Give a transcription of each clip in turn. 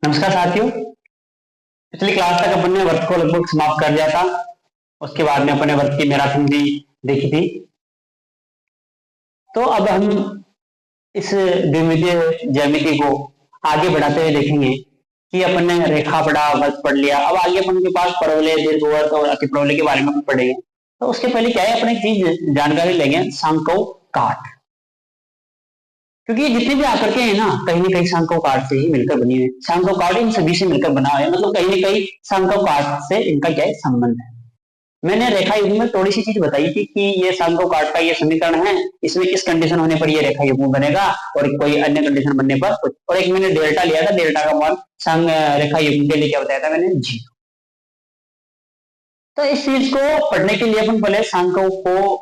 नमस्कार साथियों। पिछली क्लास तक अपन ने वर्त को लगभग समाप्त कर दिया था। उसके बाद में अपन ने वर्त की मैराथन भी देखी थी। तो अब हम इस द्विमितीय ज्यामिति को आगे बढ़ाते हुए देखेंगे कि अपन ने रेखा पढ़ा, वर्त पढ़ लिया। अब आगे अपन के पास परवलय, दीर्घवृत्त और अतिपरवलय के बारे में पढ़ेंगे। तो उसके पहले क्या है, अपन एक चीज जानकारी लेंगे, सांको काट। क्योंकि जितने भी आकृतियां हैं ना, कहीं ना कहीं सांको काट से ही मिलकर बनी है। सांको काट इन सभी से मिलकर बना है, मतलब कहीं ना कहीं सांको काट से इनका क्या है, संबंध है। मैंने रेखा युग्म में थोड़ी सी चीज बताई थी कि ये सांको काट का ये समीकरण है, इसमें किस कंडीशन होने पर ये रेखा युग्म बनेगा और कोई अन्य कंडीशन बनने पर कुछ। और एक मैंने डेल्टा लिया था, डेल्टा का मान संग रेखा युग्म के लिए क्या बताया था मैंने, 0। तो इस चीज को पढ़ने के लिए अपन पहले सांको को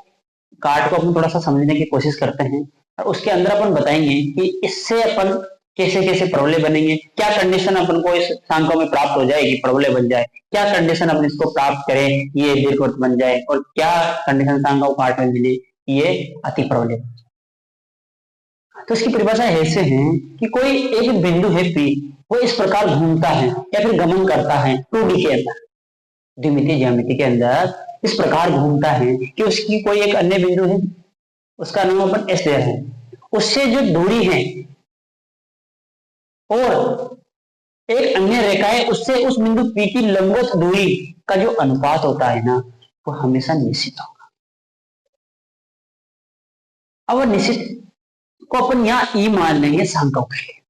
काट को अपन थोड़ा सा समझने की कोशिश करते हैं, और उसके अंदर अपन बताएंगे कि इससे अपन कैसे कैसे परवलय बनेंगे, क्या कंडीशन अपन को इस सांको में प्राप्त हो जाएगी, परवलय बन जाए, क्या कंडीशन अपन इसको प्राप्त करें ये दीर्घवृत्त बन जाए, और क्या कंडीशन सांको काट में मिले ये अति परवलय बन जाए। तो इसकी परिभाषा ऐसे है कि कोई एक बिंदु है P, वो इस प्रकार घूमता है या फिर गमन करता है 2D के अंदर, द्विमितीय ज्यामिति के अंदर इस प्रकार घूमता है कि उसकी कोई एक अन्य बिंदु है, उसका नाम अपन S दे रहे हैं, उससे जो दूरी है और एक अन्य रेखा है उससे उस बिंदु P की लंबवत दूरी का जो अनुपात होता है ना, वो हमेशा निश्चित होगा। अब निश्चित को अपन यहाँ E मान लेंगे सांको के लिए।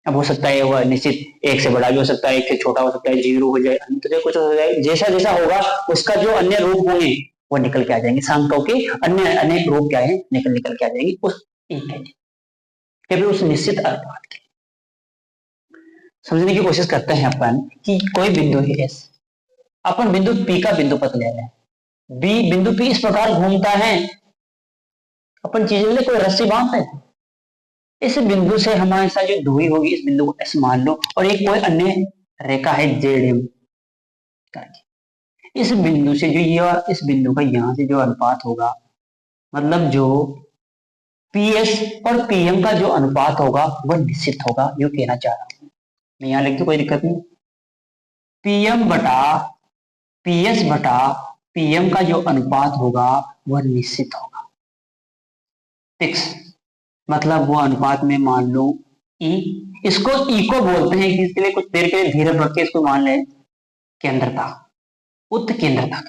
अब हो सकता है वह निश्चित 1 से बड़ा भी हो सकता है, 1 से छोटा हो सकता है, 0 हो जाए, अंत से कुछ हो जाए, जैसा जैसा होगा उसका जो अन्य रूप होंगे वो निकल के आ जाएंगे। सांको के अन्य अनेक रूप क्या है, निकल के आ जाएंगे उस E के लिए, या फिर उस निश्चित अनुपात के। समझने की कोशिश करते हैं अपन कि कोई बिंदु है S, अपन बिंदु P का बिंदु पथ ले रहे हैं, बिंदु P इस प्रकार घूमता है, अपन चीज ले कोई रस्सी बांधते हैं, इस बिंदु से हमारे साथ जो दूरी होगी इस बिंदु को S मान लो, और एक कोई अन्य रेखा है ZM करके, इस बिंदु से जो यह इस बिंदु का यहां से जो अनुपात होगा, मतलब जो PS और PM का जो अनुपात होगा वह निश्चित होगा, यो कहना चाह रहा हूं मैं। यहां लिख दो, कोई दिक्कत नहीं। PM बटा PS बटा PM का जो अनुपात होगा वह निश्चित होगा, फिक्स। मतलब वो अनुपात में मान लो E, इसको E को बोलते हैं कि इसके लिए कुछ देर के लिए धीरे रख के इसको मान ले केंद्रता, उत्केंद्रता।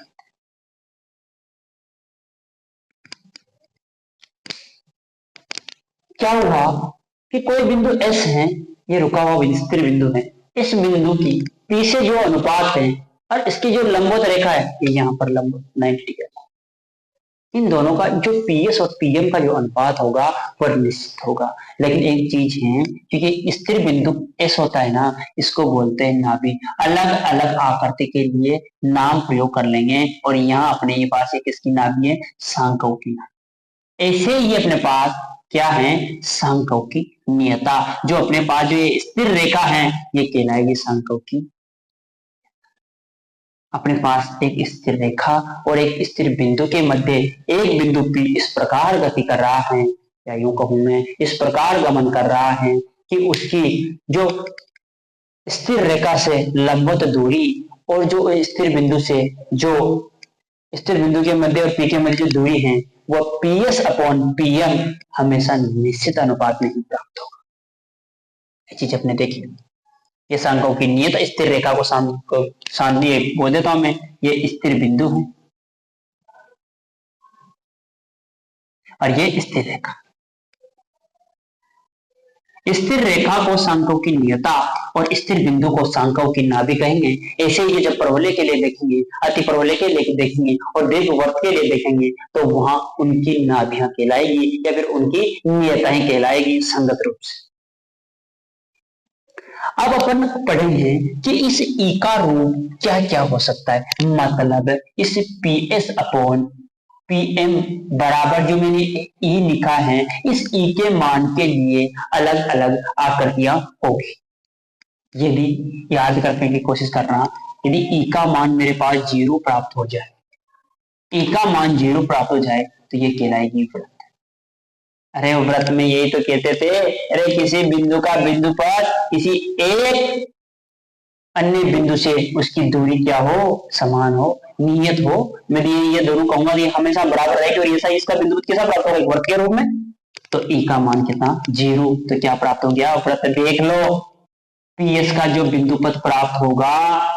क्या हुआ कि कोई बिंदु S है, ये रुका हुआ स्थिर बिंदु है, इस बिंदु की P से जो अनुपात है और इसकी जो लंबवत रेखा है, ये यहाँ पर लंबवत 90 डिग्री, इन दोनों का जो PS और PM का जो अनुपात होगा वह निश्चित होगा। लेकिन एक चीज है, क्योंकि स्थिर बिंदु S होता है ना, इसको बोलते हैं नाभि। अलग अलग आकृति के लिए नाम प्रयोग कर लेंगे, और यहाँ अपने पास एक किसकी नाभि है, सांको की नाभि। ऐसे ही अपने पास क्या है, सांको की नियता, जो अपने पास जो ये स्थिर रेखा है ये कहलाएगी सांको की। अपने पास एक स्थिर रेखा और एक स्थिर बिंदु के मध्य एक बिंदु P इस प्रकार गति कर रहा है, या यूं कहूं मैं इस प्रकार गमन कर रहा है कि उसकी जो स्थिर रेखा से लंबवत दूरी और जो स्थिर बिंदु से जो स्थिर बिंदु के मध्य और P के मध्य जो दूरी है वह PS अपॉन PM हमेशा निश्चित अनुपात में ही प्राप्त होगा। ये चीज अपने देखी, ये सांको की नियत स्थिर रेखा को सांद्रीय बोल देता हूं मैं, ये स्थिर बिंदु है और ये स्थिर रेखा। स्थिर रेखा को सांको की नियता और स्थिर बिंदु को सांको की नाभि कहेंगे। ऐसे ही जब परवलय के लिए देखेंगे, अति परवलय के लिए देखेंगे और दीर्घवृत्त के लिए देखेंगे, तो वहां उनकी नाभियां कहलाएगी या फिर उनकी नियताएं कहलाएगी संगत रूप से। अब अपन पढ़ेंगे कि इस E का रूप क्या क्या हो सकता है। मतलब इस PS अपॉन PM बराबर जो मैंने E लिखा है, इस E के मान के लिए अलग अलग आकृतियां होगी। ये भी याद करने की कोशिश करना, यदि E का मान मेरे पास 0 प्राप्त हो जाए, E का मान 0 प्राप्त हो जाए तो ये कहलाएगी वृत्त। अरे व्रत में यही तो कहते थे, अरे किसी बिंदु का बिंदु पर किसी एक अन्य बिंदु से उसकी दूरी क्या हो, समान हो, नियत हो। मैं ये दोनों कहूंगा ये हमेशा बराबर रहेगी और ये इसका बिंदु कैसा प्राप्त होगा, वर्ग के रूप में। तो ई का मान कितना, 0। तो क्या प्राप्त हो गया, देख लो पीएस का जो बिंदु पद प्राप्त होगा,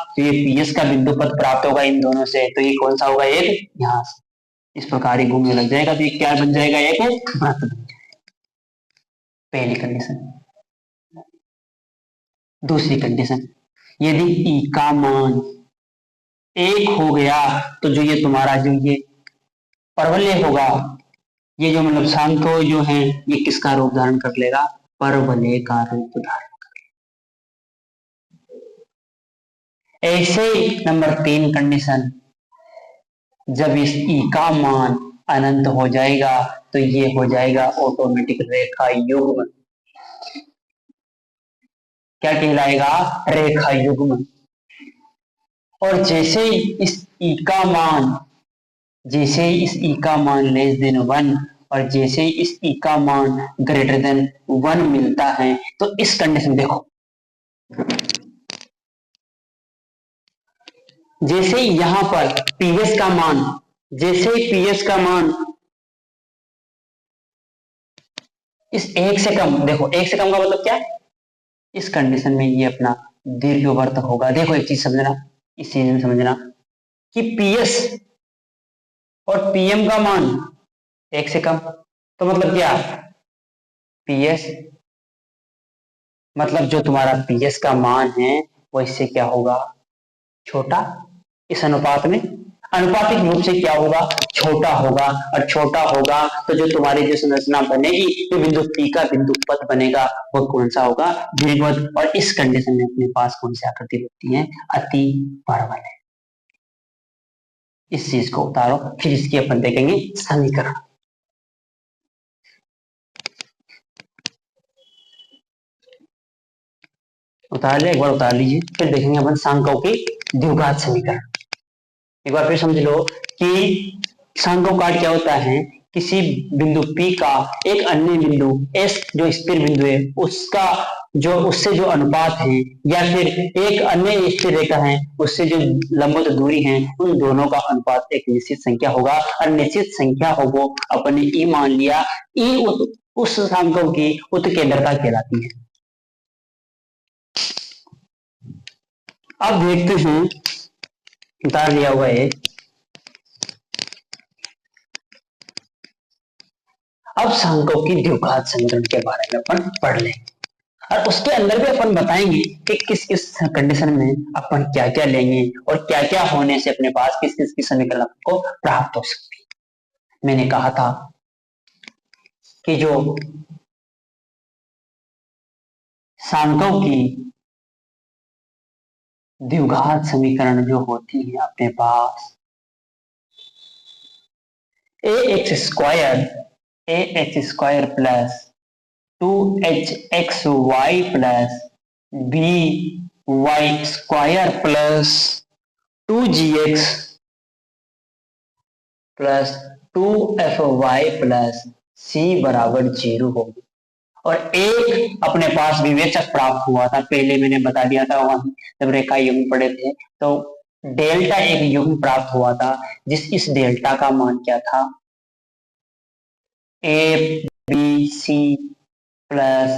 तो ये पीएस का बिंदु पद प्राप्त होगा इन दोनों से, तो ये कौन सा होगा, एक यहाँ से इस प्रकार ही घूमने लग जाएगा, तो ये क्या बन जाएगा, एक वृत्त बन जाएगा। पहली कंडीशन। दूसरी कंडीशन, यदि ई का मान 1 हो गया तो जो ये तुम्हारा जो ये परवलय होगा, ये जो मतलब सांको जो है ये किसका रूप धारण कर लेगा, परवलय का रूप धारण। ऐसे नंबर 3 कंडीशन, जब इस ई का मान अनंत हो जाएगा तो ये हो जाएगा ऑटोमेटिक रेखा युग्म। क्या कहलाएगा, रेखा युग्म। और जैसे इस ई का मान, जैसे इस ई का मान लेस देन 1 और जैसे इस ई का मान ग्रेटर देन 1 मिलता है, तो इस कंडीशन देखो, जैसे यहां पर पीएस का मान, जैसे पीएस का मान इस 1 से कम, देखो 1 से कम का मतलब क्या, इस कंडीशन में ये अपना दीर्घवृत्त होगा। देखो एक चीज समझना, इस चीज में समझना कि पीएस और पीएम का मान 1 से कम, तो मतलब क्या, पीएस मतलब जो तुम्हारा पीएस का मान है वो इससे क्या होगा, छोटा। इस अनुपात में अनुपातिक रूप से क्या होगा, छोटा होगा। और छोटा होगा तो जो तुम्हारी जो संरचना बनेगी, जो बिंदु पी का बिंदु पथ बनेगा वो कौन सा होगा, दीर्घवृत्त। और इस कंडीशन में अपने पास कौन सी आकृति होती है, अति परवलय। इस चीज को उतारो, फिर इसकी अपन देखेंगे समीकरण। उतार लिया, एक बार उतार लीजिए, फिर देखेंगे अपन सांकों की द्विघात समीकरण। एक बार फिर समझ लो कि सांको कार्ड क्या होता है, किसी बिंदु P का एक अन्य बिंदु S जो स्थिर बिंदु है उसका जो उससे जो अनुपात है, या फिर एक अन्य स्थिर रेखा है उससे जो लंबवत दूरी है, उन दोनों का अनुपात एक निश्चित संख्या होगा। और निश्चित संख्या हो वो अपने ई मान लिया, ई उस सांको की उत्केंद्रता कहलाती है। अब देखते हैं, उतार लिया हुआ है। अब सांकों की द्विघात समीकरण के बारे में अपन पढ़ लेंगे और उसके अंदर भी अपन बताएंगे कि किस किस कंडीशन में अपन क्या क्या लेंगे और क्या क्या होने से अपने पास किस किस की समीकरण को प्राप्त हो सकती है। मैंने कहा था कि जो सांकों की द्विघात समीकरण जो होती है अपने पास, a x square plus 2hxy plus b y square plus 2gx plus 2fy plus c बराबर 0 होगी। और एक अपने पास विवेचक प्राप्त हुआ था, पहले मैंने बता दिया था वहां जब रेखा युग्म पढ़े थे, तो डेल्टा एक युग्म प्राप्त हुआ था, इस डेल्टा का मान क्या था, a b c plus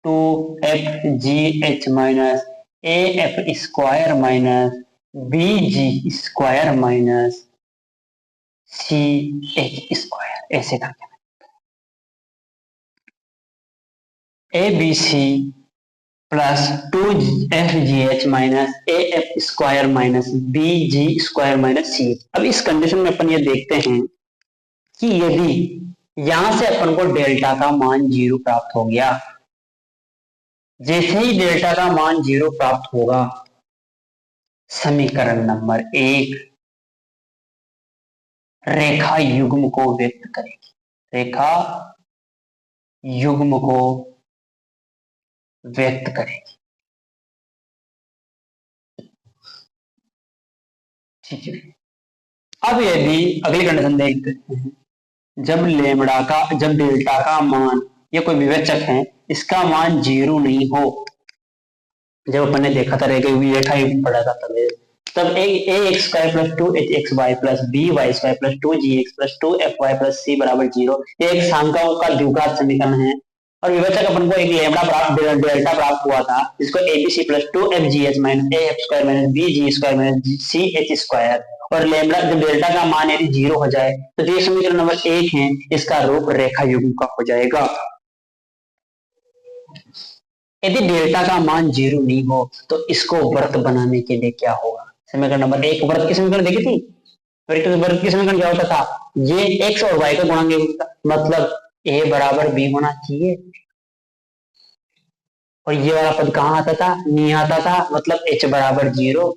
2fgh minus A F square minus B ji square minus C H square, ऐसे करके a b c plus 2fgh minus A F square minus B ji square minus c. अब इस condition में अपन ये देखते हैं कि यदि यहां से अपन को डेल्टा का मान 0 प्राप्त हो गया, जैसे ही डेल्टा का मान 0 प्राप्त होगा, समीकरण नंबर 1 रेखा युग्म को व्यक्त करेगी, रेखा युग्म को व्यक्त करेगी। ठीक है, अब यदि अगली कंडीशन देखते हैं, जब डेल्टा का मान, ये कोई विवेचक है, इसका मान 0 नहीं हो, जब अपन ने देखा था रेखा युग्म पढ़ा था तब a x square plus two h x y plus b y square plus two g x plus two f y plus c बराबर 0 ये एक सांख्यिकों का द्विघात समीकरण है। और विवेचक अपन को एक लेमड़ा प्राप्त डेल्टा प्राप्त हुआ था जिसको ABC plus two F G H minus A F square minus B ji square minus C H square. और लेमड़ा जब डेल्टा का मान यदि 0 हो जाए तो ये समीकरण नंबर 1 है, इसका रूप रेखा युग्म का हो जाएगा। यदि डेल्टा का मान 0 नहीं हो तो इसको वृत्त बनाने के लिए क्या होगा? समीकरण नंबर 1 वृत्त की समीकरण देखी थी। वृत्त की समीकरण क्या होता था? ये एक्स और वाई का गुणांक होता, मतलब ए बराबर बी होना चाहिए। और ये वाला पद कहाँ आता था? नहीं आता था, मतलब h बराबर 0।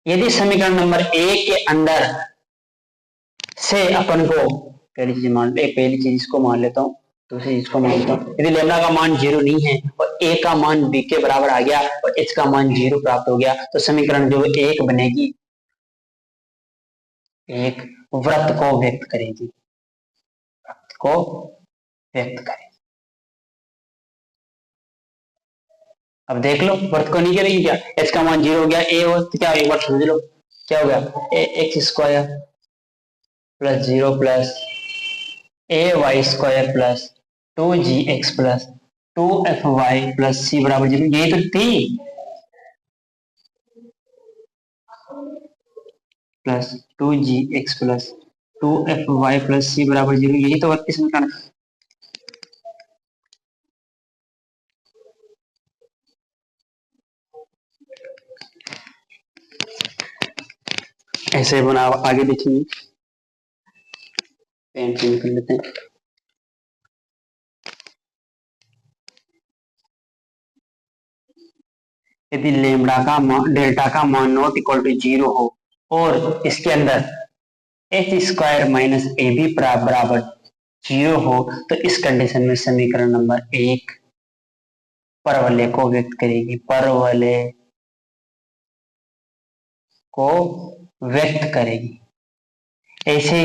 यदि समीकरण नंबर 1 के अंदर से अपन को पहली चीज इसको मान लेता हूँ, दूसरी चीज को मान लेता हूँ। यदि लेमड़ा का मान 0 नहीं है और a का मान b के बराबर आ गया और h का मान 0 प्राप्त हो गया तो समीकरण जो एक बनेगी, एक वृत्त को व्यक्त करेगी, वृत्त को व्यक्त करेगी। अब देख लो वृत्त को नहीं करेगी क्या? h का मान 0 हो गया, a हो तो क्या एक बार समझ लो क्या हो गया? A x square plus 0 plus a y square plus 2gx plus 2fy plus c बराबर 0। यही तो थी, plus 2gx plus 2fy plus c बराबर 0, यही तो वृत्त की समीकरण। ऐसे बना आगे देखेंगे, पेन पेन कर लेते हैं। यदि लेमड़ा का मान डेल्टा का मान नॉट इक्वल टू 0 हो और इसके अंदर H square minus A B बराबर 0 हो तो इस कंडीशन में समीकरण नंबर 1 परवलय को व्यक्त करेगी, परवलय को व्यक्त करेगी। ऐसे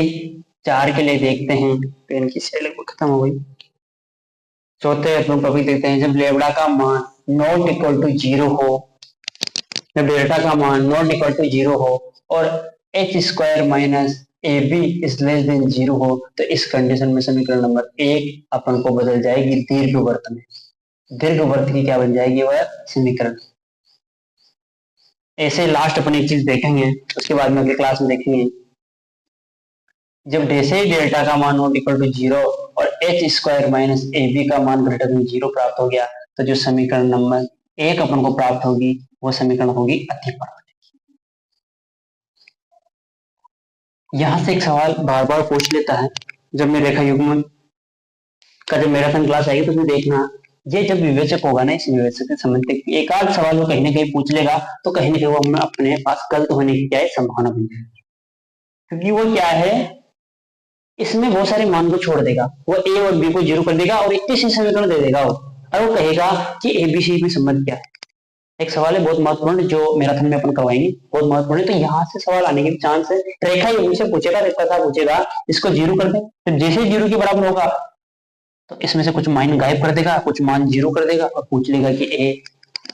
4 के लिए देखते हैं, पेन की स्याही लगभग खत्म हो गई। चौथे टॉपिक देखते हैं, जब लेमड़ा का मान नॉट इक्वल टू 0 हो, जब डेल्टा का मान नॉट इक्वल टू 0 हो और H square minus A B is less than 0 हो तो इस कंडीशन में समीकरण नंबर 1 अपन को बदल जाएगी दीर्घवृत्त में। दीर्घवृत्त की क्या बन जाएगी? वह समीकरण। ऐसे लास्ट अपन एक चीज देखेंगे, उसके बाद में अगली क्लास में देखेंगे, जब जैसे ही डेल्टा का मान नॉट इक्वल टू 0 और H square minus A B का मान ग्रेटर देन 0 प्राप्त हो गया तो जो समीकरण नंबर 1 अपन को प्राप्त होगी वो समीकरण होगी अतिपरवलय। यहां से एक सवाल बार बार पूछ लेता है, जब मैं रेखा युग्म का जब मैराथन क्लास आएगी तो उसमें देखना, ये जब विवेचक होगा ना, इस विवेचक से संबंधित एक आध सवाल वो कहीं ना कहीं पूछ लेगा तो कहीं ना कहीं वो हमें अपने पास गलत होने की क्या है संभावना बन जाएगी। क्योंकि वो क्या है, इसमें बहुत सारे मान को छोड़ देगा, वो ए और बी को 0 कर देगा और 21 समीकरण दे देगा वो, और वो कहेगा कि एबीसी में संबंध क्या है। एक सवाल है बहुत महत्वपूर्ण जो मैराथन में अपन करवाएंगे, बहुत महत्वपूर्ण है। तो यहाँ से सवाल आने के चांस है, रेखा युग्म से पूछेगा, रेखा पूछेगा, इसको 0 कर दे, तो जैसे 0 के बराबर होगा तो इसमें से कुछ मान गायब कर देगा, कुछ मान 0 कर देगा और पूछ लेगा कि ए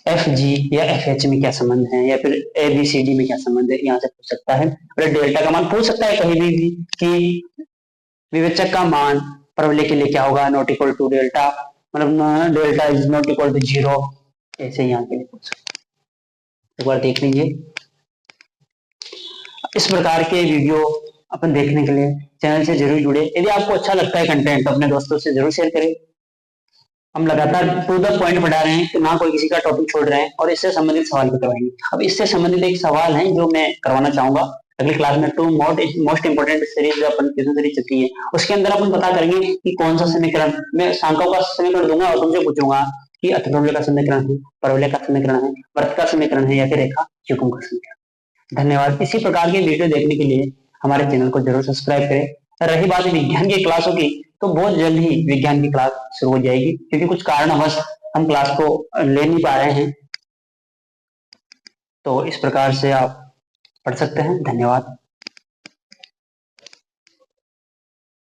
एफ जी या एफ एच में क्या संबंध है या फिर ए बी सी डी में क्या संबंध है, यहाँ से पूछ सकता है। और डेल्टा का मान पूछ सकता है कहीं भी कि विवेचक का मान परवलय के लिए क्या होगा, नॉट इक्वल टू डेल्टा, मतलब delta is not equal to 0, ऐसे यहाँ के लिए पूछ सकते हैं। एक बार देख लीजिए। इस प्रकार के वीडियो अपन देखने के लिए चैनल से जरूर जुड़े। यदि आपको अच्छा लगता है कंटेंट तो अपने दोस्तों से जरूर शेयर करें। हम लगातार टू द पॉइंट पढ़ा रहे हैं कि ना कोई किसी का टॉपिक छोड़ रहे हैं और इससे संबंधित सवाल भी करवाएंगे। अब इससे संबंधित एक सवाल है जो मैं करवाना चाहूंगा अगली क्लास में, टू मोस्ट इंपोर्टेंट सीरीज जो अपन ट्यूशन सीरीज चलती है उसके अंदर अपन पता करेंगे कि कौन सा समीकरण, मैं सांख्यों का समीकरण दूंगा और तुमसे पूछूंगा कि अतिपरवलय का समीकरण है, परवलय का समीकरण है, वृत्त का समीकरण है या फिर रेखा युग्म का समीकरण। धन्यवाद। इसी प्रकार के वीडियो देखने के लिए हमारे चैनल को जरूर सब्सक्राइब करें। रही बात विज्ञान की क्लासों की, तो बहुत जल्द ही विज्ञान की क्लास शुरू हो जाएगी, क्योंकि कुछ कारणवश हम क्लास को ले नहीं पा रहे हैं। तो इस प्रकार से आप पढ़ सकते हैं। धन्यवाद।